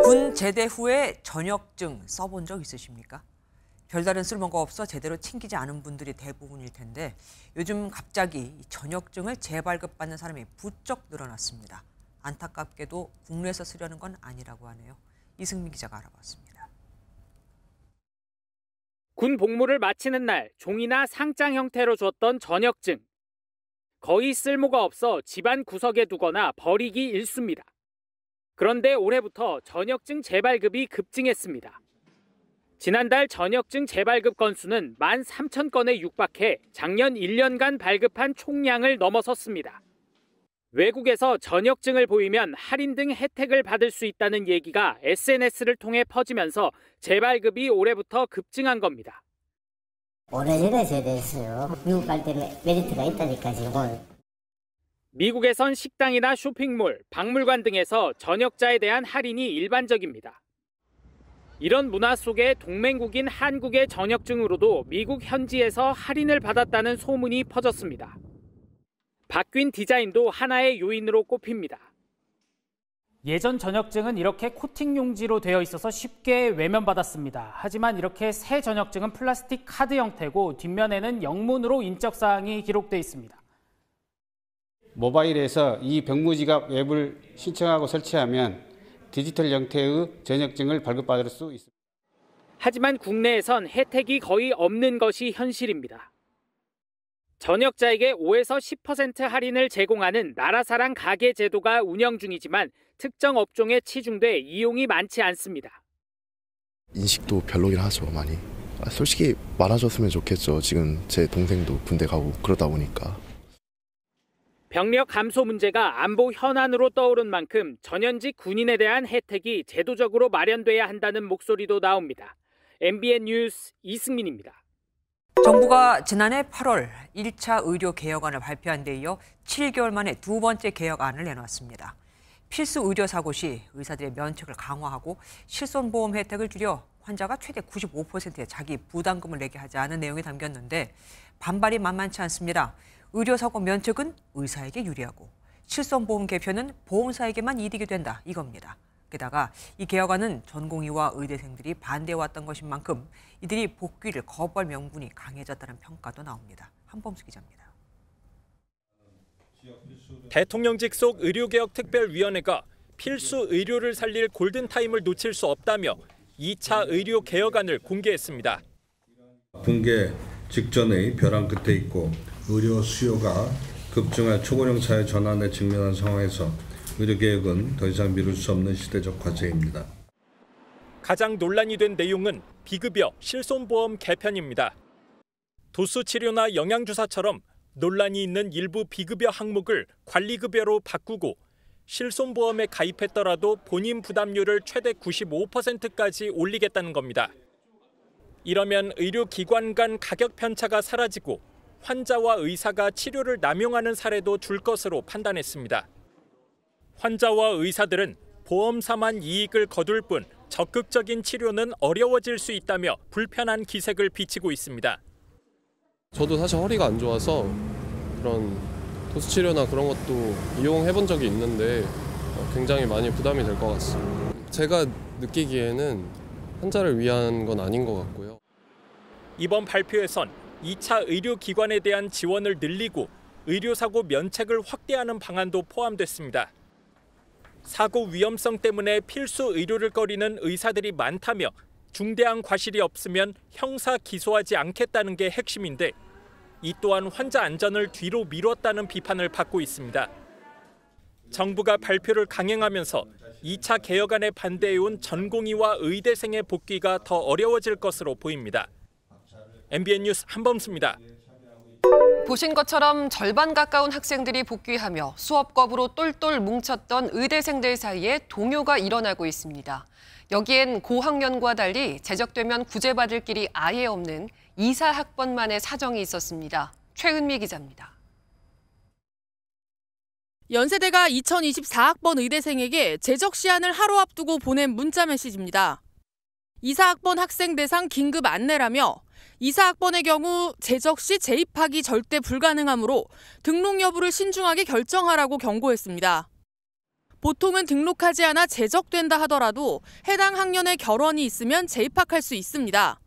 군 제대 후에 전역증 써본 적 있으십니까? 별다른 쓸모가 없어 제대로 챙기지 않은 분들이 대부분일 텐데 요즘 갑자기 전역증을 재발급받는 사람이 부쩍 늘어났습니다. 안타깝게도 국내에서 쓰려는 건 아니라고 하네요. 이승민 기자가 알아봤습니다. 군 복무를 마치는 날 종이나 상장 형태로 줬던 전역증. 거의 쓸모가 없어 집안 구석에 두거나 버리기 일쑤입니다. 그런데 올해부터 전역증 재발급이 급증했습니다. 지난달 전역증 재발급 건수는 13,000건에 육박해 작년 1년간 발급한 총량을 넘어섰습니다. 외국에서 전역증을 보이면 할인 등 혜택을 받을 수 있다는 얘기가 SNS를 통해 퍼지면서 재발급이 올해부터 급증한 겁니다. 오래전에 제대했어요. 미국 갈 때는 메리트가 있다니까 지금은. 미국에선 식당이나 쇼핑몰, 박물관 등에서 전역자에 대한 할인이 일반적입니다. 이런 문화 속에 동맹국인 한국의 전역증으로도 미국 현지에서 할인을 받았다는 소문이 퍼졌습니다. 바뀐 디자인도 하나의 요인으로 꼽힙니다. 예전 전역증은 이렇게 코팅 용지로 되어 있어서 쉽게 외면받았습니다. 하지만 이렇게 새 전역증은 플라스틱 카드 형태고 뒷면에는 영문으로 인적사항이 기록돼 있습니다. 모바일에서 이 병무지갑 앱을 신청하고 설치하면 디지털 형태의 전역증을 발급받을 수 있습니다. 하지만 국내에선 혜택이 거의 없는 것이 현실입니다. 전역자에게 5에서 10% 할인을 제공하는 나라사랑 가게 제도가 운영 중이지만 특정 업종에 치중돼 이용이 많지 않습니다. 인식도 별로긴 하죠, 많이. 솔직히 많아졌으면 좋겠죠. 지금 제 동생도 군대 가고 그러다 보니까. 병력 감소 문제가 안보 현안으로 떠오른 만큼 전현직 군인에 대한 혜택이 제도적으로 마련돼야 한다는 목소리도 나옵니다. MBN 뉴스 이승민입니다. 정부가 지난해 8월 1차 의료 개혁안을 발표한 데 이어 7개월 만에 두 번째 개혁안을 내놓았습니다. 필수 의료 사고 시 의사들의 면책을 강화하고 실손보험 혜택을 줄여 환자가 최대 95%의 자기 부담금을 내게 하지 않은 내용이 담겼는데 반발이 만만치 않습니다. 의료사고 면책은 의사에게 유리하고 실손보험 개편은 보험사에게만 이득이 된다 이겁니다. 게다가 이 개혁안은 전공의와 의대생들이 반대해왔던 것인 만큼 이들이 복귀를 거부할 명분이 강해졌다는 평가도 나옵니다. 한범수 기자입니다. 대통령직 속 의료개혁특별위원회가 필수 의료를 살릴 골든타임을 놓칠 수 없다며 2차 의료 개혁안을 공개했습니다. 붕괴 직전의 벼랑 끝에 있고 의료 수요가 급증할 초고령 사회 전환에 직면한 상황에서 의료개혁은 더 이상 미룰 수 없는 시대적 과제입니다. 가장 논란이 된 내용은 비급여 실손보험 개편입니다. 도수치료나 영양주사처럼 논란이 있는 일부 비급여 항목을 관리급여로 바꾸고 실손보험에 가입했더라도 본인 부담률을 최대 95%까지 올리겠다는 겁니다. 이러면 의료기관 간 가격 편차가 사라지고 환자와 의사가 치료를 남용하는 사례도 줄 것으로 판단했습니다. 환자와 의사들은 보험사만 이익을 거둘 뿐 적극적인 치료는 어려워질 수 있다며 불편한 기색을 비치고 있습니다. 저도 사실 허리가 안 좋아서 그런 도수치료나 그런 것도 이용해본 적이 있는데 굉장히 많이 부담이 될 것 같습니다. 제가 느끼기에는 환자를 위한 건 아닌 것 같고요. 이번 발표에선 2차 의료기관에 대한 지원을 늘리고 의료사고 면책을 확대하는 방안도 포함됐습니다. 사고 위험성 때문에 필수 의료를 꺼리는 의사들이 많다며 중대한 과실이 없으면 형사 기소하지 않겠다는 게 핵심인데 이 또한 환자 안전을 뒤로 미뤘다는 비판을 받고 있습니다. 정부가 발표를 강행하면서 2차 개혁안에 반대해온 전공의와 의대생의 복귀가 더 어려워질 것으로 보입니다. MBN 뉴스 한범수입니다. 보신 것처럼 절반 가까운 학생들이 복귀하며 수업 거부로 똘똘 뭉쳤던 의대생들 사이에 동요가 일어나고 있습니다. 여기엔 고학년과 달리 제적되면 구제받을 길이 아예 없는 이사학번만의 사정이 있었습니다. 최은미 기자입니다. 연세대가 2024학번 의대생에게 제적 시한을 하루 앞두고 보낸 문자 메시지입니다. 이사학번 학생 대상 긴급 안내라며 이사학번의 경우 제적 시 재입학이 절대 불가능하므로 등록 여부를 신중하게 결정하라고 경고했습니다. 보통은 등록하지 않아 제적된다 하더라도 해당 학년의 결원이 있으면 재입학할 수 있습니다.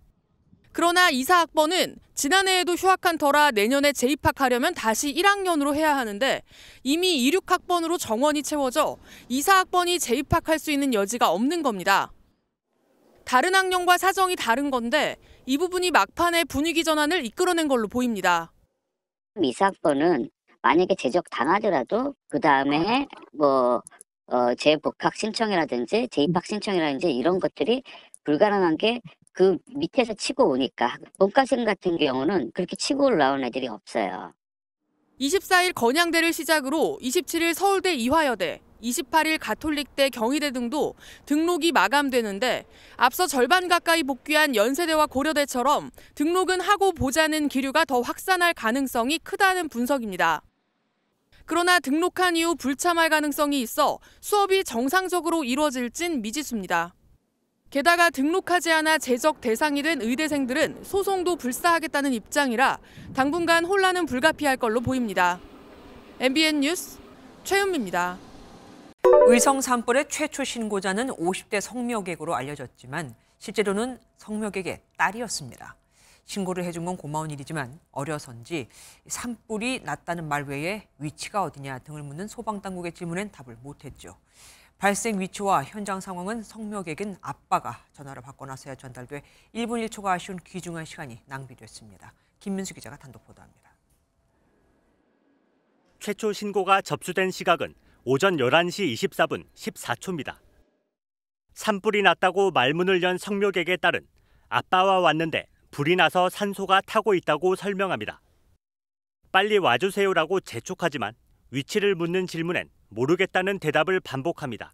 그러나 이사학번은 지난해에도 휴학한 터라 내년에 재입학하려면 다시 1학년으로 해야 하는데 이미 26학번으로 정원이 채워져 이사학번이 재입학할 수 있는 여지가 없는 겁니다. 다른 학년과 사정이 다른 건데 이 부분이 막판에 분위기 전환을 이끌어낸 걸로 보입니다. 이사학번은 만약에 제적 당하더라도 그 다음에 재복학 신청이라든지 재입학 신청이라든지 이런 것들이 불가능한 게 그 밑에서 치고 오니까 본과생 같은 경우는 그렇게 치고 올라온 애들이 없어요. 24일 건양대를 시작으로 27일 서울대 이화여대, 28일 가톨릭대 경희대 등도 등록이 마감되는데 앞서 절반 가까이 복귀한 연세대와 고려대처럼 등록은 하고 보자는 기류가 더 확산할 가능성이 크다는 분석입니다. 그러나 등록한 이후 불참할 가능성이 있어 수업이 정상적으로 이루어질진 미지수입니다. 게다가 등록하지 않아 재적 대상이 된 의대생들은 소송도 불사하겠다는 입장이라 당분간 혼란은 불가피할 걸로 보입니다. MBN 뉴스 최은미입니다. 의성 산불의 최초 신고자는 50대 성묘객으로 알려졌지만 실제로는 성묘객의 딸이었습니다. 신고를 해준 건 고마운 일이지만 어려서인지 산불이 났다는 말 외에 위치가 어디냐 등을 묻는 소방당국의 질문엔 답을 못했죠. 발생 위치와 현장 상황은 성묘객인 아빠가 전화를 받고 나서야 전달돼 1분 1초가 아쉬운 귀중한 시간이 낭비됐습니다. 김민수 기자가 단독 보도합니다. 최초 신고가 접수된 시각은 오전 11시 24분 14초입니다. 산불이 났다고 말문을 연 성묘객의 딸은 아빠와 왔는데 불이 나서 산소가 타고 있다고 설명합니다. 빨리 와주세요라고 재촉하지만 위치를 묻는 질문엔 모르겠다는 대답을 반복합니다.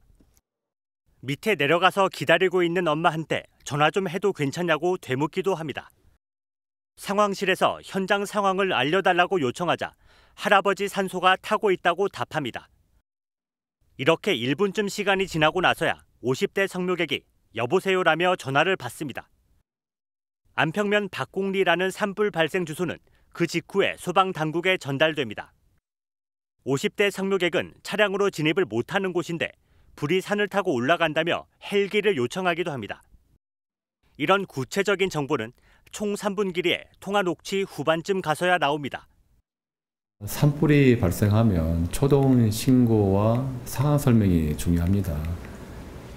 밑에 내려가서 기다리고 있는 엄마한테 전화 좀 해도 괜찮냐고 되묻기도 합니다. 상황실에서 현장 상황을 알려달라고 요청하자 할아버지 산소가 타고 있다고 답합니다. 이렇게 1분쯤 시간이 지나고 나서야 50대 성묘객이 여보세요라며 전화를 받습니다. 안평면 박곡리라는 산불 발생 주소는 그 직후에 소방당국에 전달됩니다. 50대 성묘객은 차량으로 진입을 못하는 곳인데 불이 산을 타고 올라간다며 헬기를 요청하기도 합니다. 이런 구체적인 정보는 총 3분 길이에 통화 녹취 후반쯤 가서야 나옵니다. 산불이 발생하면 초동 신고와 상황 설명이 중요합니다.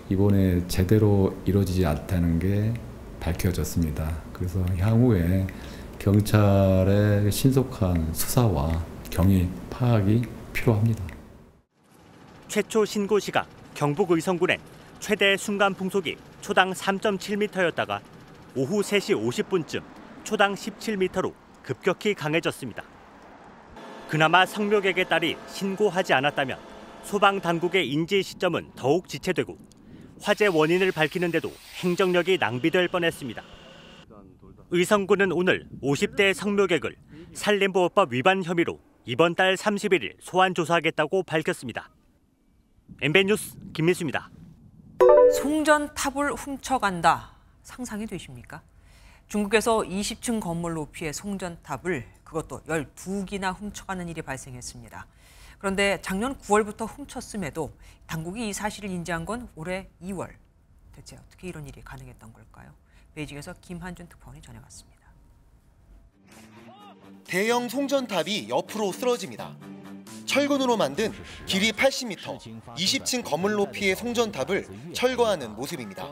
이번에 제대로 이루어지지 않다는 게 밝혀졌습니다. 그래서 향후에 경찰의 신속한 수사와 경위 파악이 필요합니다. 최초 신고 시각 경북 의성군엔 최대 순간 풍속이 초당 3.7m였다가 오후 3시 50분쯤 초당 17m로 급격히 강해졌습니다. 그나마 성묘객의 딸이 신고하지 않았다면 소방당국의 인지 시점은 더욱 지체되고 화재 원인을 밝히는데도 행정력이 낭비될 뻔했습니다. 의성군은 오늘 50대 성묘객을 산림보호법 위반 혐의로 이번 달 31일 소환 조사하겠다고 밝혔습니다. MBN 뉴스 김민수입니다. 송전탑을 훔쳐간다. 상상이 되십니까? 중국에서 20층 건물 높이의 송전탑을 그것도 12기나 훔쳐가는 일이 발생했습니다. 그런데 작년 9월부터 훔쳤음에도 당국이 이 사실을 인지한 건 올해 2월. 대체 어떻게 이런 일이 가능했던 걸까요? 베이징에서 김한준 특파원이 전해왔습니다. 대형 송전탑이 옆으로 쓰러집니다. 철근으로 만든 길이 80m, 20층 건물 높이의 송전탑을 철거하는 모습입니다.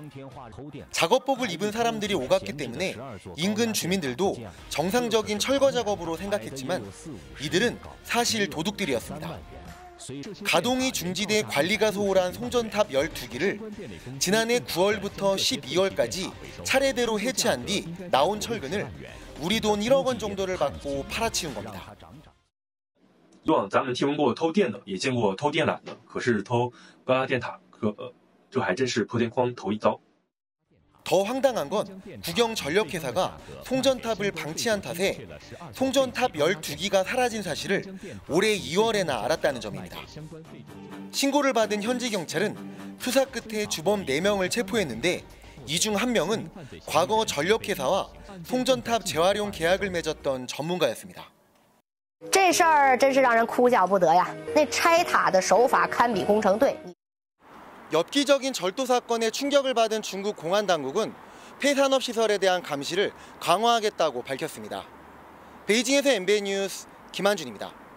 작업복을 입은 사람들이 오갔기 때문에 인근 주민들도 정상적인 철거 작업으로 생각했지만 이들은 사실 도둑들이었습니다. 가동이 중지돼 관리가 소홀한 송전탑 12기를 지난해 9월부터 12월까지 차례대로 해체한 뒤 나온 철근을 우리 돈 1억 원 정도를 받고 팔아치운 겁니다. 以往咱们听闻过偷电的，也见过偷电缆的，可是偷高压电塔，这还真是破天荒头一遭。 더 황당한 건 국영전력회사가 송전탑을 방치한 탓에 송전탑 12기가 사라진 사실을 올해 2월에나 알았다는 점입니다. 신고를 받은 현지 경찰은 수사 끝에 주범 4명을 체포했는데 이 중 1명은 과거 전력회사와 송전탑 재활용 계약을 맺었던 전문가였습니다. 这事儿真是让人哭笑不得呀！那拆塔的手法堪比工程队。 엽기적인 절도 사건에 충격을 받은 중국 공안 당국은 폐산업 시설에 대한 감시를 강화하겠다고 밝혔습니다. 베이징에서 MBN 뉴스 김한준입니다.